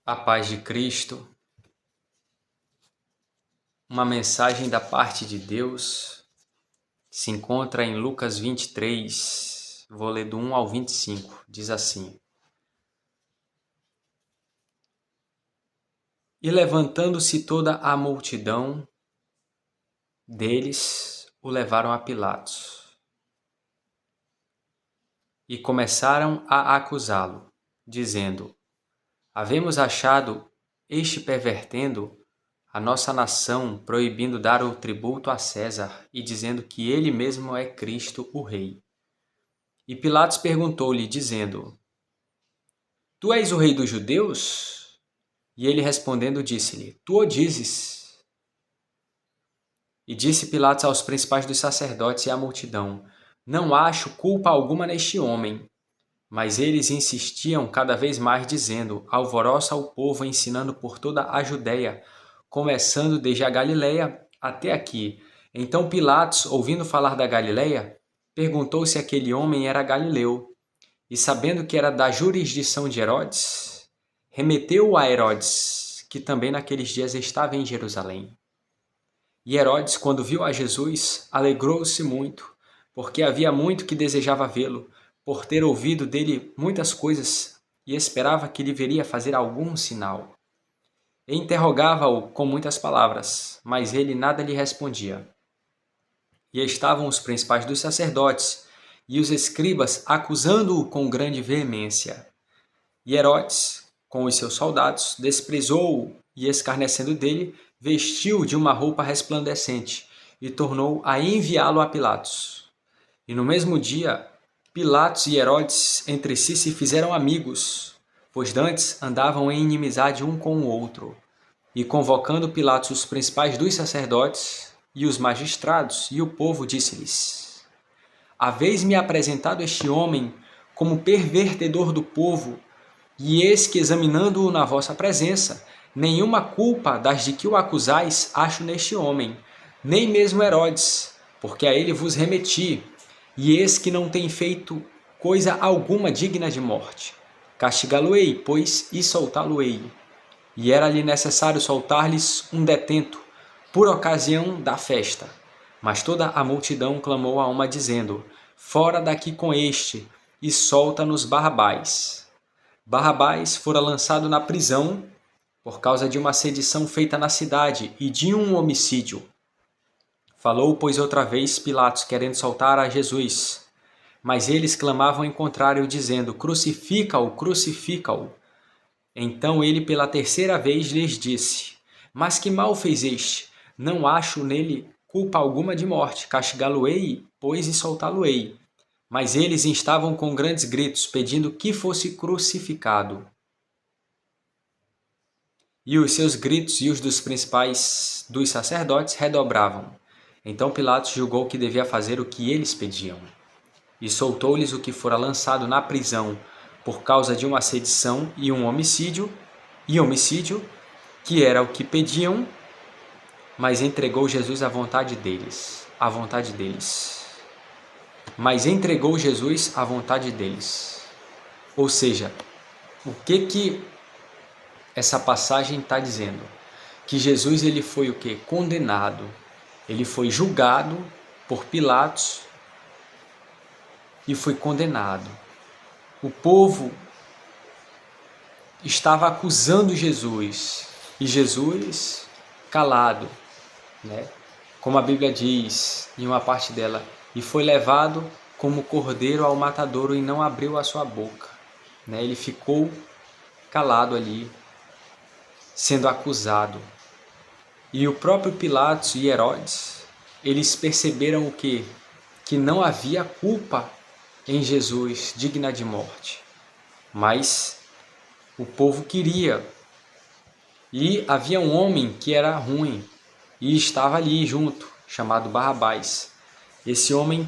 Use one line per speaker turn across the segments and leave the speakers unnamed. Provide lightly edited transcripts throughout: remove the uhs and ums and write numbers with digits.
A paz de Cristo, uma mensagem da parte de Deus, se encontra em Lucas 23, vou ler do 1 ao 25, diz assim: E levantando-se toda a multidão deles, o levaram a Pilatos, e começaram a acusá-lo, dizendo: Havemos achado este pervertendo a nossa nação, proibindo dar o tributo a César e dizendo que ele mesmo é Cristo, o Rei. E Pilatos perguntou-lhe, dizendo: Tu és o rei dos judeus? E ele respondendo disse-lhe: Tu o dizes. E disse Pilatos aos principais dos sacerdotes e à multidão: Não acho culpa alguma neste homem. Mas eles insistiam cada vez mais, dizendo: Alvoroça o povo, ensinando por toda a Judéia, começando desde a Galiléia até aqui. Então Pilatos, ouvindo falar da Galiléia, perguntou se aquele homem era galileu. E sabendo que era da jurisdição de Herodes, remeteu-o a Herodes, que também naqueles dias estava em Jerusalém. E Herodes, quando viu a Jesus, alegrou-se muito, porque havia muito que desejava vê-lo, por ter ouvido dele muitas coisas, e esperava que lhe veria fazer algum sinal. E interrogava-o com muitas palavras, mas ele nada lhe respondia. E estavam os principais dos sacerdotes e os escribas acusando-o com grande veemência. E Herodes, com os seus soldados, desprezou-o e, escarnecendo dele, vestiu de uma roupa resplandecente e tornou a enviá-lo a Pilatos. E no mesmo dia, Pilatos e Herodes entre si se fizeram amigos, pois dantes andavam em inimizade um com o outro. E convocando Pilatos os principais dos sacerdotes e os magistrados e o povo, disse-lhes: Haveis-me apresentado este homem como pervertedor do povo, e eis que, examinando-o na vossa presença, nenhuma culpa das de que o acusais acho neste homem, nem mesmo Herodes, porque a ele vos remeti, e eis que não tem feito coisa alguma digna de morte. Castigá-lo-ei, pois, e soltá-lo-ei. E era-lhe necessário soltar-lhes um detento, por ocasião da festa. Mas toda a multidão clamou a uma, dizendo: Fora daqui com este, e solta-nos Barrabás. Barrabás fora lançado na prisão por causa de uma sedição feita na cidade e de um homicídio. Falou, pois, outra vez Pilatos, querendo soltar a Jesus. Mas eles clamavam em contrário, dizendo: Crucifica-o, crucifica-o. Então ele pela terceira vez lhes disse: Mas que mal fez este? Não acho nele culpa alguma de morte. Castigá-lo-ei, pois, e soltá-lo-ei. Mas eles instavam com grandes gritos, pedindo que fosse crucificado. E os seus gritos e os dos principais dos sacerdotes redobravam. Então Pilatos julgou que devia fazer o que eles pediam. E soltou-lhes o que fora lançado na prisão por causa de uma sedição e um homicídio, que era o que pediam, mas entregou Jesus à vontade deles. Mas entregou Jesus à vontade deles. Ou seja, o que essa passagem está dizendo? Que Jesus ele foi o quê? Condenado. Ele foi julgado por Pilatos e foi condenado. O povo estava acusando Jesus e Jesus calado, né? Como a Bíblia diz em uma parte dela, e foi levado como cordeiro ao matadouro e não abriu a sua boca, né? Ele ficou calado ali, sendo acusado. E o próprio Pilatos e Herodes, eles perceberam o quê? Que não havia culpa em Jesus digna de morte, mas o povo queria. E havia um homem que era ruim e estava ali junto, chamado Barrabás. Esse homem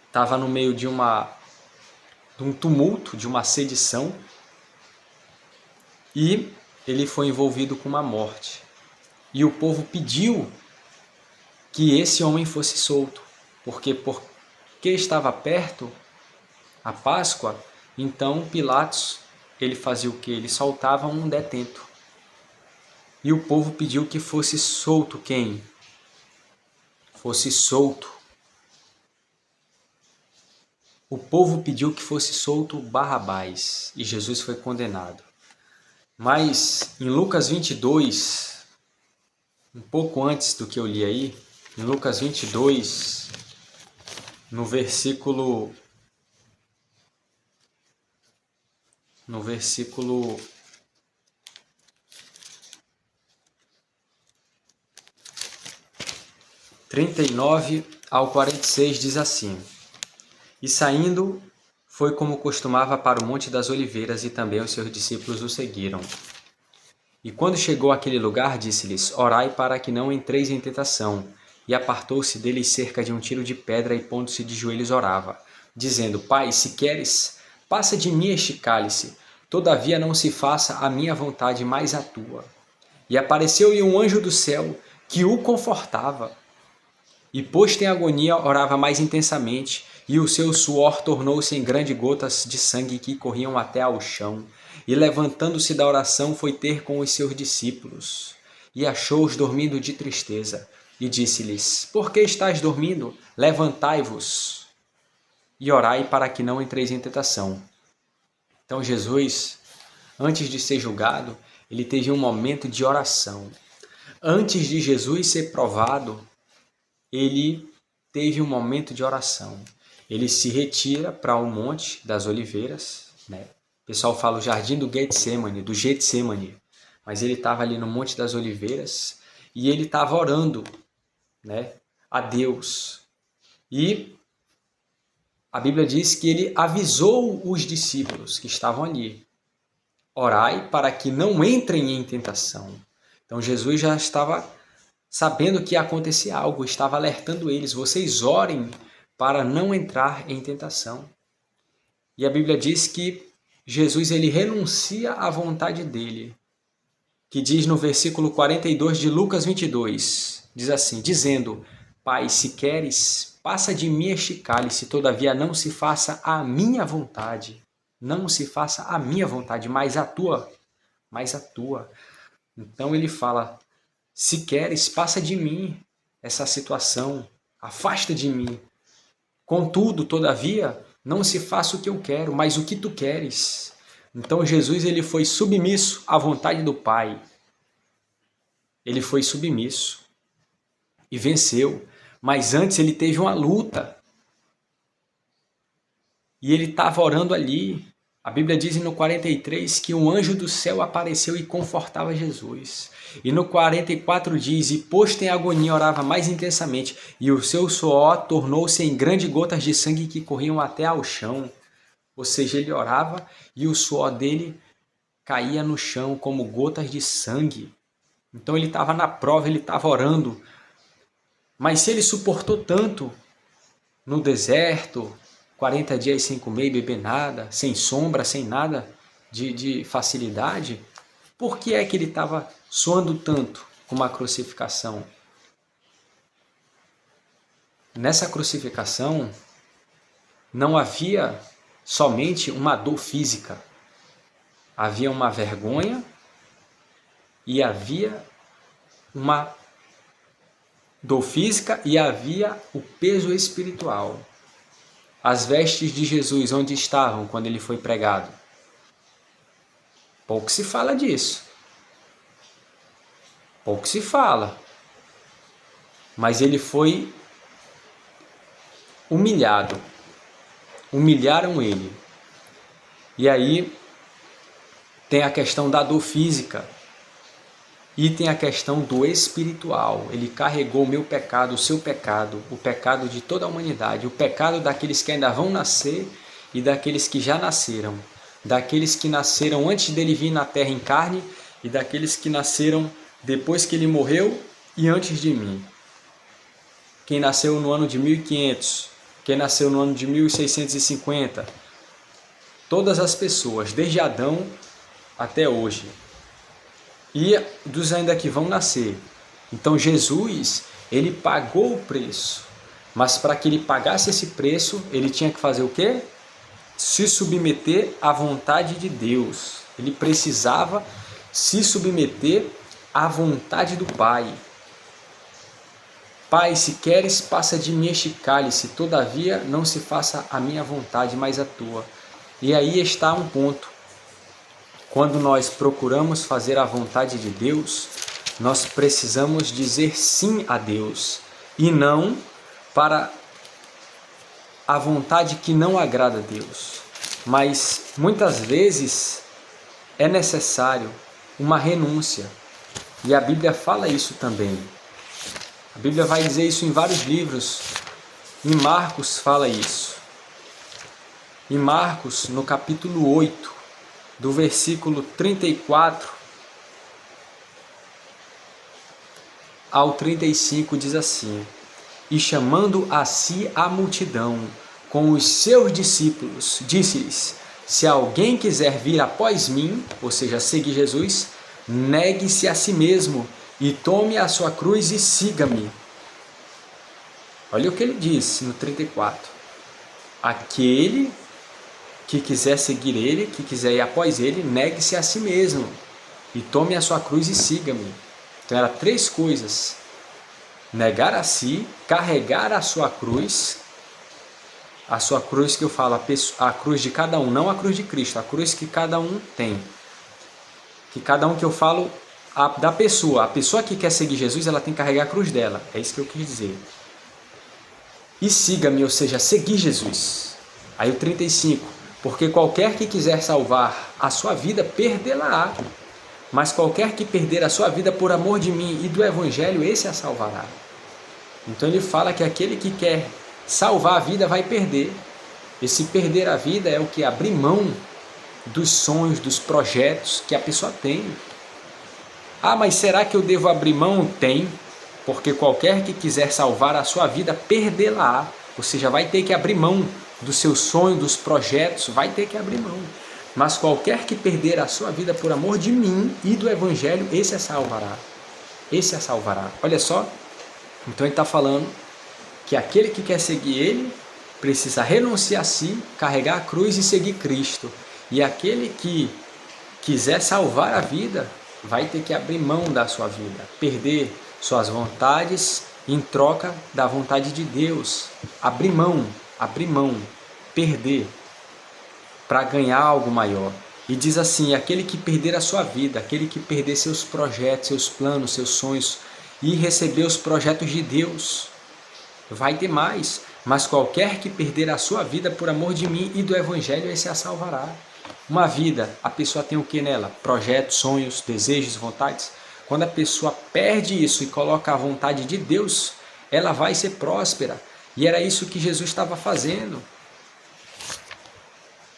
estava no meio de um tumulto, de uma sedição, e ele foi envolvido com uma morte. E o povo pediu que esse homem fosse solto, porque estava perto a Páscoa, então Pilatos ele fazia o quê? Ele soltava um detento. E o povo pediu que fosse solto quem? Fosse solto. O povo pediu que fosse solto Barrabás e Jesus foi condenado. Mas em Lucas 22, um pouco antes do que eu li aí, em Lucas 22, no versículo 39 ao 46 diz assim: E saindo, foi como costumava para o Monte das Oliveiras, e também os seus discípulos o seguiram. E quando chegou àquele lugar, disse-lhes: Orai para que não entreis em tentação. E apartou-se deles cerca de um tiro de pedra, e pondo-se de joelhos orava, dizendo: Pai, se queres, passa de mim este cálice, todavia não se faça a minha vontade, mas a tua. E apareceu-lhe um anjo do céu, que o confortava. E posto em agonia, orava mais intensamente, e o seu suor tornou-se em grandes gotas de sangue que corriam até ao chão. E levantando-se da oração, foi ter com os seus discípulos, e achou-os dormindo de tristeza. E disse-lhes: Por que estáis dormindo? Levantai-vos e orai para que não entreis em tentação. Então Jesus, antes de ser julgado, ele teve um momento de oração. Antes de Jesus ser provado, ele teve um momento de oração. Ele se retira para o Monte das Oliveiras, né? O pessoal fala o Jardim do Getsemane, mas ele estava ali no Monte das Oliveiras e ele estava orando, né, a Deus. E a Bíblia diz que ele avisou os discípulos que estavam ali: Orai para que não entrem em tentação. Então Jesus já estava sabendo que ia acontecer algo, estava alertando eles: vocês orem para não entrar em tentação. E a Bíblia diz que Jesus ele renuncia à vontade dele, que diz no versículo 42 de Lucas 22, diz assim, dizendo: Pai, se queres, passa de mim este cálice, todavia não se faça a minha vontade, não se faça a minha vontade, mas a tua, mas a tua. Então ele fala: se queres, passa de mim essa situação, afasta de mim. Contudo, todavia, não se faça o que eu quero, mas o que tu queres. Então Jesus ele foi submisso à vontade do Pai. Ele foi submisso e venceu. Mas antes ele teve uma luta. E ele estava orando ali. A Bíblia diz no 43 que um anjo do céu apareceu e confortava Jesus. E no 44 diz: E posto em agonia orava mais intensamente, e o seu suor tornou-se em grandes gotas de sangue que corriam até ao chão. Ou seja, ele orava e o suor dele caía no chão como gotas de sangue. Então ele estava na prova, ele estava orando. Mas se ele suportou tanto no deserto, 40 dias sem comer e beber nada, sem sombra, sem nada de facilidade, por que é que ele estava suando tanto com uma crucificação? Nessa crucificação não havia somente uma dor física, havia uma vergonha e havia uma dor física e havia o peso espiritual. As vestes de Jesus, onde estavam quando ele foi pregado? Pouco se fala disso. Pouco se fala. Mas ele foi humilhado. Humilharam ele. E aí tem a questão da dor física. E tem a questão do espiritual. Ele carregou o meu pecado, o seu pecado, o pecado de toda a humanidade, o pecado daqueles que ainda vão nascer e daqueles que já nasceram. Daqueles que nasceram antes dele vir na terra em carne e daqueles que nasceram depois que ele morreu e antes de mim. Quem nasceu no ano de 1500, quem nasceu no ano de 1650. Todas as pessoas, desde Adão até hoje. E dos ainda que vão nascer. Então Jesus, ele pagou o preço. Mas para que ele pagasse esse preço, ele tinha que fazer o quê? se submeter à vontade de Deus. Ele precisava se submeter à vontade do Pai. Pai, se queres, passa de mim este cálice, todavia não se faça a minha vontade, mas a tua. E aí está um ponto. Quando nós procuramos fazer a vontade de Deus, nós precisamos dizer sim a Deus e não para a vontade que não agrada a Deus. Mas muitas vezes é necessário uma renúncia. E a Bíblia fala isso também. A Bíblia vai dizer isso em vários livros. Em Marcos fala isso. Em Marcos, no capítulo 8, do versículo 34 ao 35, diz assim: E chamando a si a multidão, com os seus discípulos, disse-lhes: Se alguém quiser vir após mim, ou seja, seguir Jesus, negue-se a si mesmo e tome a sua cruz e siga-me. Olha o que ele diz no 34. Aquele que quiser seguir ele, que quiser ir após ele, negue-se a si mesmo e tome a sua cruz e siga-me. Então eram 3 coisas: negar a si, carregar a sua cruz que eu falo, a cruz de cada um, não a cruz de Cristo, a cruz que cada um tem. Que cada um que eu falo, a pessoa que quer seguir Jesus, ela tem que carregar a cruz dela, é isso que eu quis dizer. E siga-me, ou seja, seguir Jesus. Aí o 35, porque qualquer que quiser salvar a sua vida, perdê-la-á. Mas qualquer que perder a sua vida por amor de mim e do Evangelho, esse a salvará. Então ele fala que aquele que quer salvar a vida vai perder. Esse perder a vida é o que? Abrir mão dos sonhos, dos projetos que a pessoa tem. Ah, mas será que eu devo abrir mão? Tem, porque qualquer que quiser salvar a sua vida, perdê-la. Ou seja, vai ter que abrir mão do seu sonho, dos projetos, vai ter que abrir mão. Mas qualquer que perder a sua vida por amor de mim e do Evangelho, esse a salvará. Esse a salvará. Olha só, então ele está falando que aquele que quer seguir ele, precisa renunciar a si, carregar a cruz e seguir Cristo. E aquele que quiser salvar a vida, vai ter que abrir mão da sua vida, perder suas vontades em troca da vontade de Deus. Abrir mão, perder para ganhar algo maior. E diz assim: aquele que perder a sua vida, aquele que perder seus projetos, seus planos, seus sonhos e receber os projetos de Deus, vai ter mais. Mas qualquer que perder a sua vida por amor de mim e do Evangelho, esse a salvará. Uma vida, a pessoa tem o que nela? Projetos, sonhos, desejos, vontades. Quando a pessoa perde isso e coloca a vontade de Deus, ela vai ser próspera. E era isso que Jesus estava fazendo.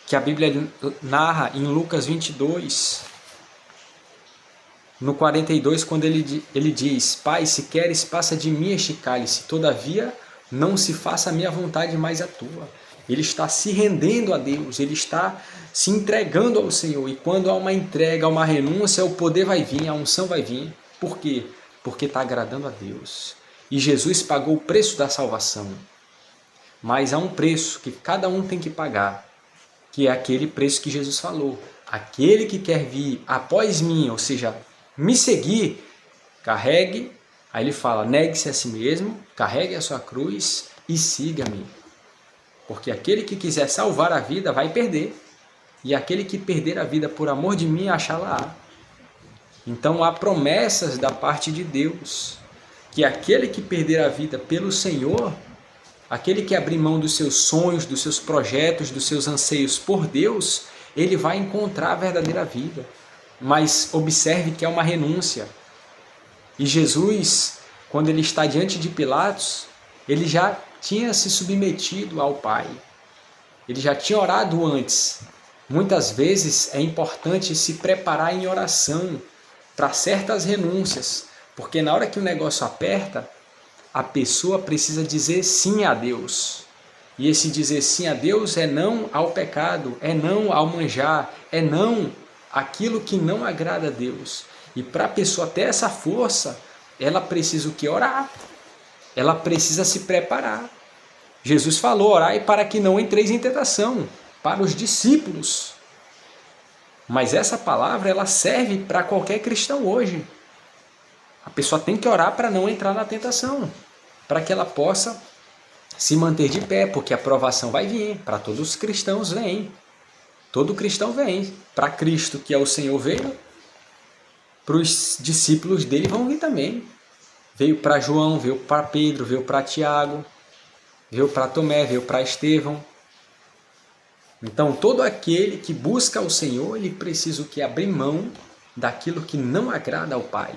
Que a Bíblia narra em Lucas 22, no 42, quando ele diz: Pai, se queres, passa de mim este cálice, todavia não se faça a minha vontade, mas a tua. Ele está se rendendo a Deus, ele está se entregando ao Senhor. E quando há uma entrega, uma renúncia, o poder vai vir, a unção vai vir. Por quê? Porque está agradando a Deus. E Jesus pagou o preço da salvação. Mas há um preço que cada um tem que pagar, que é aquele preço que Jesus falou. Aquele que quer vir após mim, ou seja, me seguir, carregue. Aí ele fala: negue-se a si mesmo, carregue a sua cruz e siga-me. Porque aquele que quiser salvar a vida vai perder. E aquele que perder a vida por amor de mim, achá-la-á. Então há promessas da parte de Deus, que aquele que perder a vida pelo Senhor, aquele que abrir mão dos seus sonhos, dos seus projetos, dos seus anseios por Deus, ele vai encontrar a verdadeira vida. Mas observe que é uma renúncia. E Jesus, quando ele está diante de Pilatos, ele já tinha se submetido ao Pai. Ele já tinha orado antes. Muitas vezes é importante se preparar em oração para certas renúncias, porque na hora que o negócio aperta, a pessoa precisa dizer sim a Deus. E esse dizer sim a Deus é não ao pecado, é não ao manjar, é não àquilo que não agrada a Deus. E para a pessoa ter essa força, ela precisa o que? Orar. Ela precisa se preparar. Jesus falou: orai para que não entreis em tentação. para os discípulos. Mas essa palavra ela serve para qualquer cristão hoje. A pessoa tem que orar para não entrar na tentação, para que ela possa se manter de pé, porque a provação vai vir. Para todos os cristãos vem. Todo cristão vem. Para Cristo, que é o Senhor, veio. Para os discípulos dele vão vir também. Veio para João, veio para Pedro, veio para Tiago, veio para Tomé, veio para Estevão. Então, todo aquele que busca o Senhor, ele precisa o quê? Abrir mão daquilo que não agrada ao Pai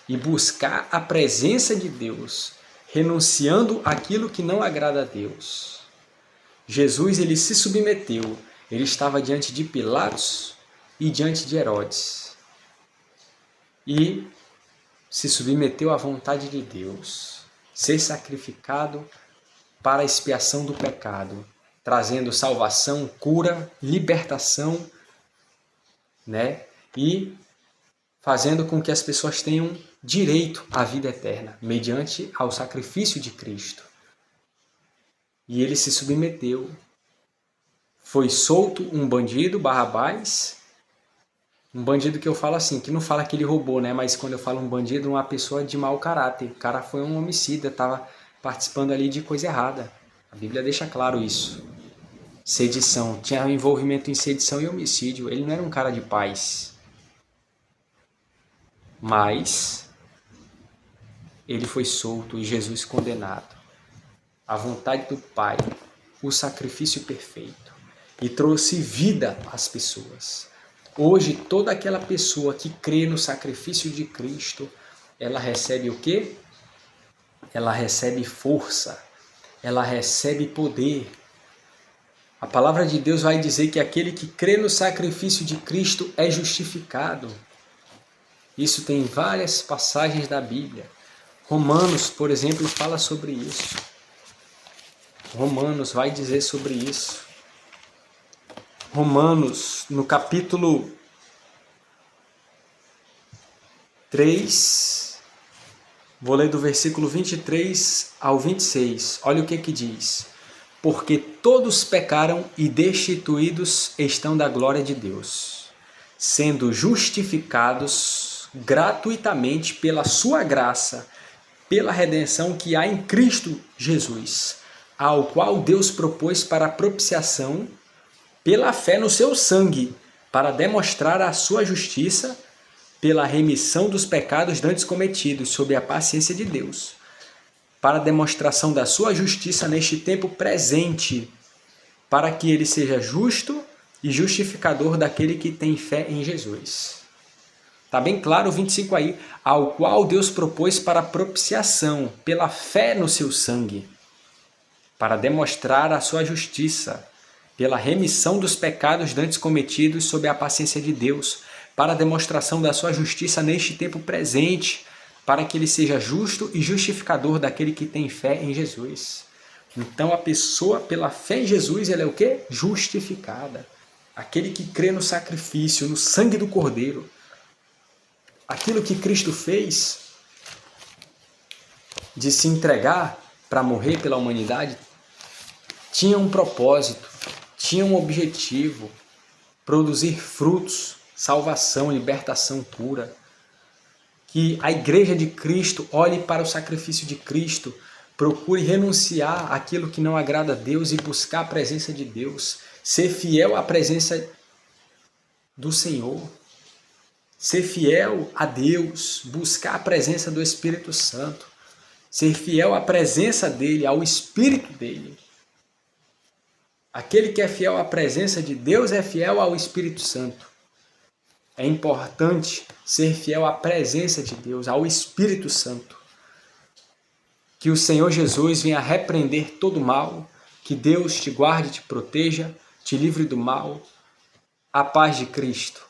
e buscar a presença de Deus, renunciando àquilo que não agrada a Deus. Jesus, ele se submeteu, ele estava diante de Pilatos e diante de Herodes. E se submeteu à vontade de Deus, ser sacrificado para a expiação do pecado, trazendo salvação, cura, libertação, né? E fazendo com que as pessoas tenham direito à vida eterna, mediante ao sacrifício de Cristo. E ele se submeteu. Foi solto um bandido, Barrabás, um bandido que eu falo assim, que não fala que ele roubou, né? Mas quando eu falo um bandido, uma pessoa de mau caráter. O cara foi um homicida, estava participando ali de coisa errada. A Bíblia deixa claro isso. Sedição. Tinha envolvimento em sedição e homicídio. Ele não era um cara de paz. Mas ele foi solto e Jesus condenado. A vontade do Pai, o sacrifício perfeito. E trouxe vida às pessoas. Hoje, toda aquela pessoa que crê no sacrifício de Cristo, ela recebe o quê? Ela recebe força, ela recebe poder. A palavra de Deus vai dizer que aquele que crê no sacrifício de Cristo é justificado. Isso tem várias passagens da Bíblia. Romanos, por exemplo, fala sobre isso. Romanos vai dizer sobre isso. Romanos, no capítulo 3, vou ler do versículo 23 ao 26. Olha o que diz. Porque todos pecaram e destituídos estão da glória de Deus, sendo justificados gratuitamente pela sua graça, pela redenção que há em Cristo Jesus, ao qual Deus propôs para a propiciação pela fé no seu sangue, para demonstrar a sua justiça, pela remissão dos pecados dantes cometidos, sob a paciência de Deus, para a demonstração da sua justiça neste tempo presente, para que ele seja justo e justificador daquele que tem fé em Jesus. Está bem claro o 25 aí, ao qual Deus propôs para a propiciação, pela fé no seu sangue, para demonstrar a sua justiça, pela remissão dos pecados dantes cometidos sob a paciência de Deus, para a demonstração da sua justiça neste tempo presente, para que ele seja justo e justificador daquele que tem fé em Jesus. Então a pessoa, pela fé em Jesus, ela é o quê? Justificada. Aquele que crê no sacrifício, no sangue do Cordeiro. Aquilo que Cristo fez de se entregar para morrer pela humanidade, tinha um propósito, tinha um objetivo, produzir frutos, salvação, libertação pura. Que a igreja de Cristo olhe para o sacrifício de Cristo, procure renunciar àquilo que não agrada a Deus e buscar a presença de Deus, ser fiel à presença do Senhor, ser fiel a Deus, buscar a presença do Espírito Santo, ser fiel à presença dele, ao Espírito dele. Aquele que é fiel à presença de Deus é fiel ao Espírito Santo. É importante ser fiel à presença de Deus, ao Espírito Santo. Que o Senhor Jesus venha repreender todo mal, que Deus te guarde, te proteja, te livre do mal. A paz de Cristo.